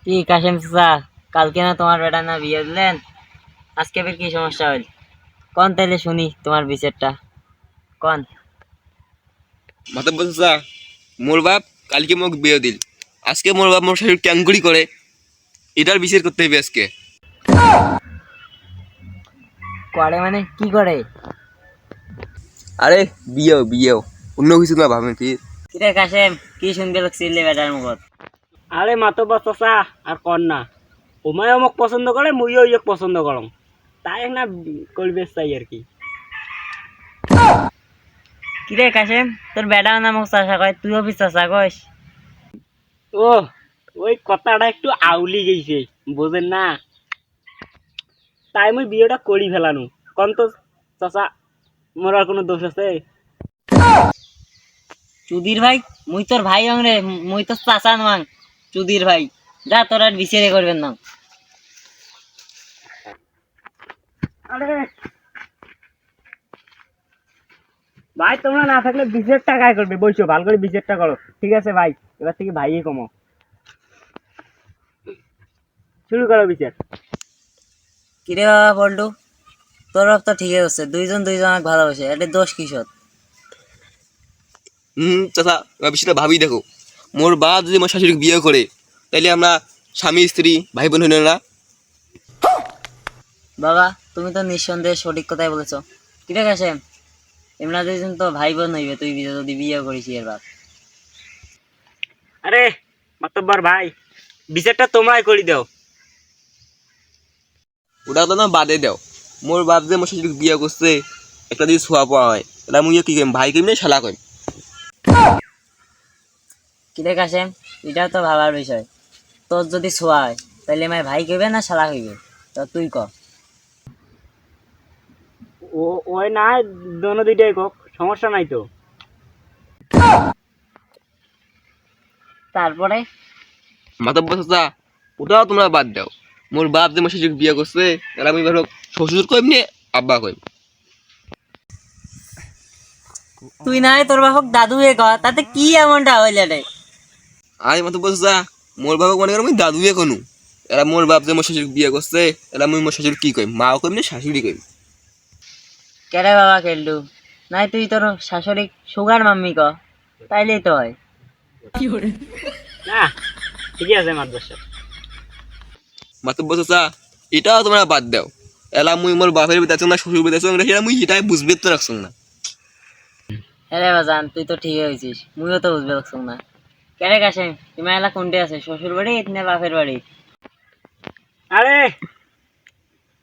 কি কাশেম চাচা, কালকে না তোমার বেটা না বিয়ে দিলেন, আজকে ফের কি সমস্যা হইল? কোন তাইলে শুনি তোমার বিচারটা, কোন। মাতব চাচা, মোর বাপ কালকে মোক বিয়ে দিল, আজকে মোর বাপ মোর শাশুড়ি ক্যাঙ্গুড়ি করে, এটার বিচার করতে হবে আজকে। করে মানে কি করে? আরে বিয়েও বিয়েও, অন্য কিছু না ভাবেন কি। কিরে কাশেম, কি শুনতে লাগছিলি বেটার মুখত? আরে মাতব্বর চাচা আর কর না, ওমায় আমাক পছন্দ করে মুইও ইয়ক পছন্দ করম, তাই না করবে চাই আর কি। কিরে কাশেম, তোর বেটা নামক চাষা কয়, তুইও বি চাষা কইস? ও ওই কথাটা একটু আউলি গেছে, বোঝেন না, তাই মুই বিয়েটা করি ফেলানু। কন তো চাচা, মোর আর কোনো দোষ আছে? চুদির ভাই, মুই তোর ভাই হং রে, মুই তো চাচা নং। চুদির ভাই, যা তোর আর বিচারে করবেন না। আরে ভাই, তোমরা না থাকলে বিচারটা কাজ করবে, বলছো ভালো করে বিচারটা করো। ঠিক আছে ভাই, এবার থেকে ভাইই কমো, শুরু করো বিচার। কিরে বাবা বল্টু, তোর বাপ তো ঠিকই হচ্ছে, দুইজন দুইজনকে ভালোবাসে, এটা দোষ কিসত? চাচা, এবার বিষয়টা ভাবি দেখো, মোর বাপ যদি মোর শাশুড়িকে বিয়ে করে, তাইলে আমরা স্বামী স্ত্রী ভাই বোন হইল না? বাবা, তুমি তো নিঃসন্দেহে সঠিক কথাই বলেছ। কিরে কাশেম, এমনা দুইজন তো ভাই বোন হইবে, তুই যদি বিয়ে করিস এর বাপ। আরে মাতব্বর ভাই, বিচারটা তোমরাই করে দাও। ওটা তো না বাদে দাও, মোর বাপ যে মোর শাশুড়িকে বিয়ে করছে, একটা যদি ছোঁয়া পাওয়া হয়, তাহলে মুই কি কইম, ভাই কইম না শালা কইম? কিরে কাশেম, এটাও তো ভাবার বিষয়। তোর যদি ছোঁয়া হয়, তাহলে আমার ভাই কইবে না শালা কইবে? তো তুই ক। ও ওই না, দোনো দুইটাই হোক, সমস্যা নাই তো। তারপরে মাতব্বর চাচা, ওটাও তোমরা বাদ দাও, মোর বাপ যে মোর শাশুড়িকে বিয়ে করছে, তাহলে আমি ধরো শ্বশুর কইম নে আব্বা কইম? তুই না হয় তোর বাপক দাদু এ ক, তাতে কি এমনটা হইলে রে? আরে মাতব্বর চাচা, মোর বাবা মনে করো আমি দাদুয়ে কনু, এরা মোর বাপ যে মোর শাশুড়িকে বিয়ে করছে, এরা মুই মোর শাশুড়ি কি কইম, মাও কইম না শাশুড়ি কইম? কেরে বাবা কেলডু, নাই তুই তোর শাশুড়ি সুগার মাম্মি ক, তাইলেই তো হয়। না, ঠিকই আছে মাতব্বর সাহেব। মাতব্বর চাচা, এটাও তোমরা বাদ দাও, এলা মুই মোর বাপের বিদাচ্ছ না শ্বশুর বিদাচ্ছ না, সেটা মুই এটাই বুঝবে তো রাখছ না। হ্যাঁ বাজান, তুই তো ঠিকই হয়েছিস, মুইও তো বুঝবে লাগছ না। কেরে কাশেম, তোমার এলা কোনটে আছে, শ্বশুর বাড়ি না বাপের বাড়ি? আরে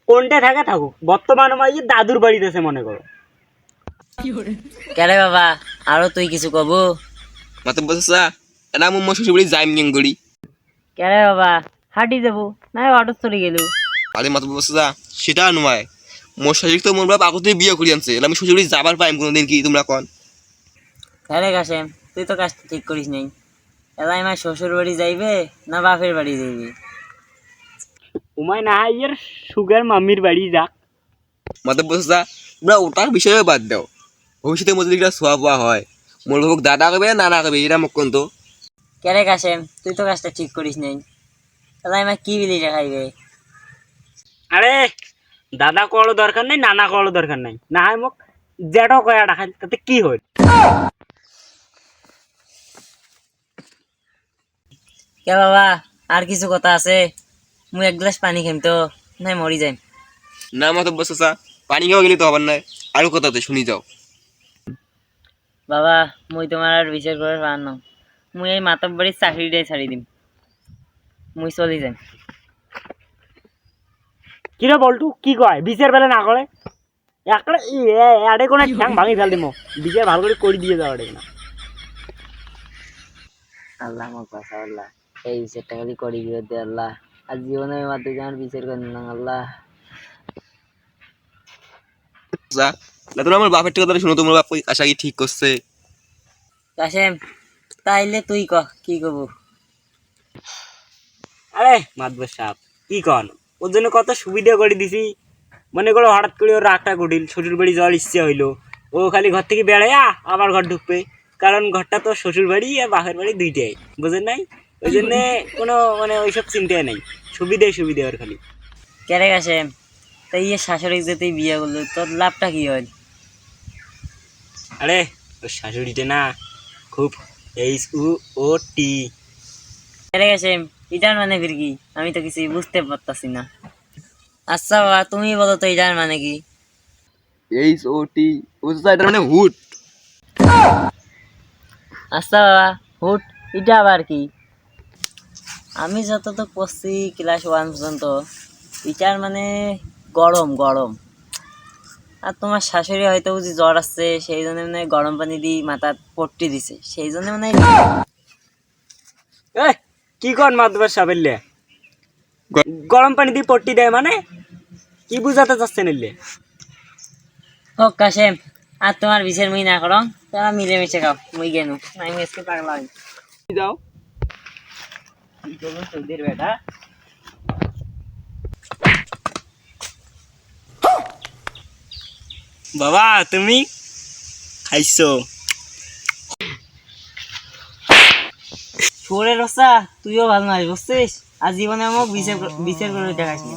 কোনটা থাকে থাকুক, বর্তমান আমার এই দাদুর বাড়িতে আছে মনে করো। কেরে বাবা, আরো তুই কিছু কব? মাতব্বর চাচা, এলা মুই মোর শ্বশুর বাড়ি যাইম কেন করি? কেরে বাবা, হাঁটি যাবো না অটো চলে গেলু? আরে মাতব্বর চাচা, সেটা নয়, মোর শাশুড়ি তো মোর বাপ আগতে বিয়ে করি আনছে, এলা আমি শ্বশুর বাড়ি যাবার পাইম কোনোদিন কি, তোমরা কন? কেরে কাশেম, তুই তো কাজটা ঠিক করিস নাই। এলা আমার শ্বশুর বাড়ি যাইবে না বাপের বাড়ি যাইবে? উমায় না এর সুগার মাম্মির বাড়ি যাক। মাতব্বর চাচা, তোমরা ওটার বিষয়ে বাদ দাও, ভবিষ্যতে মোর যদি একটা ছোঁয়া পাওয়া হয়, মোর বাবুক দাদা কবে না নানা কবে, এটা মোক কোন তো? কেরে কাশেম, তুই তো কাজটা ঠিক করিস নাই। এলা আমার কি বিলি খাইবে? আরে দাদা করার দরকার নাই, নানা করার দরকার নাই, না হয় মোক জেঠও কয়া রাখান, তাতে কি হয়? কে বাবা, আর কিছু কথা আছে? মুই এক গ্লাস পানি খাইম তো, নাই মরি যাই। না মাতব্বর চাচা, পানি খাওয়া গেলে তো হবার নাই, আরো কথা আছে শুনি যাও। বাবা, মুই তোমার আর বিচার করে পার না। মুই এই মাতব বাড়ির চাকরিটাই ছাড়ি দিম, মুই চলি যাই। কিরে বলটু, কি কয় বিচার বেলা না করে? একটা আরে কোনো ঠ্যাং ভাঙি ফেল দিমো, বিচার ভালো করে দিয়ে যাওয়া না। আল্লাহ আমার বাসা, আল্লাহ এই বিচারটা খালি করি বিরোধী আল্লাহ, আর জীবনে মাত্র আমার বিচার করেন না আল্লাহ। চাচা, না তোমরা আমার বাপের কথা শুনো, তোমার বাপ আশা কি ঠিক করছে? কাশেম, তাইলে তুই ক, কি কব? আরে মাতবর সাহেব, কি কন, ওর জন্য কত সুবিধা করে দিছি। মনে করো হঠাৎ করে ওর রাগটা ঘটিল, শ্বশুর বাড়ি যাওয়ার ইচ্ছে হইলো, ও খালি ঘর থেকে বেড়াইয়া আবার ঘর ঢুকবে, কারণ ঘরটা তো শ্বশুর বাড়ি আর বাপের বাড়ি দুইটাই, বুঝেন নাই? ওই জন্যে কোনো মানে ওইসব চিন্তাই নেই, সুবিধে ওর খালি। কেরে গেছে তাই ইয়ে শাশুড়ি যে তুই বিয়ে করলি তোর লাভটা কি হয়? আরে ওর শাশুড়িটা না খুব HUOT। কেরে গেছে এটার মানে ফির কি? আমি তো কিছু বুঝতে পারতাছি না। আচ্ছা বাবা তুমি বলো তো এটার মানে কি? HOT, ও চাচা এটা মানে হুট। আচ্ছা বাবা হুট এটা আবার কি? আমি যতটুকু পড়ছি ক্লাস 1 পর্যন্ত এটার মানে গরম গরম। আর তোমার শাশুড়ি হয়তো বুঝি জ্বর আসছে সেই জন্য মানে গরম পানি দিয়ে মাথা পট্টি দিছে সেই জন্য মানে এই কি কর মাদবার সাবেললে, গরম পানি দিয়ে পট্টি দেয় মানে কি বুঝাতে চাচ্ছে নিলে? হোক কাশেম আর তোমার বিষের মুই না করো তোরা মিলেমিশে খাও মুই গেনু আমি আজকে পাগলা হই যাও। কি করবো তোদের বেটা। বাবা তুমি খাইছো? শোরে রসা তুইও ভালো নয় বুঝছিস আর জীবনে আমাকে বিচার করে দেখাস না।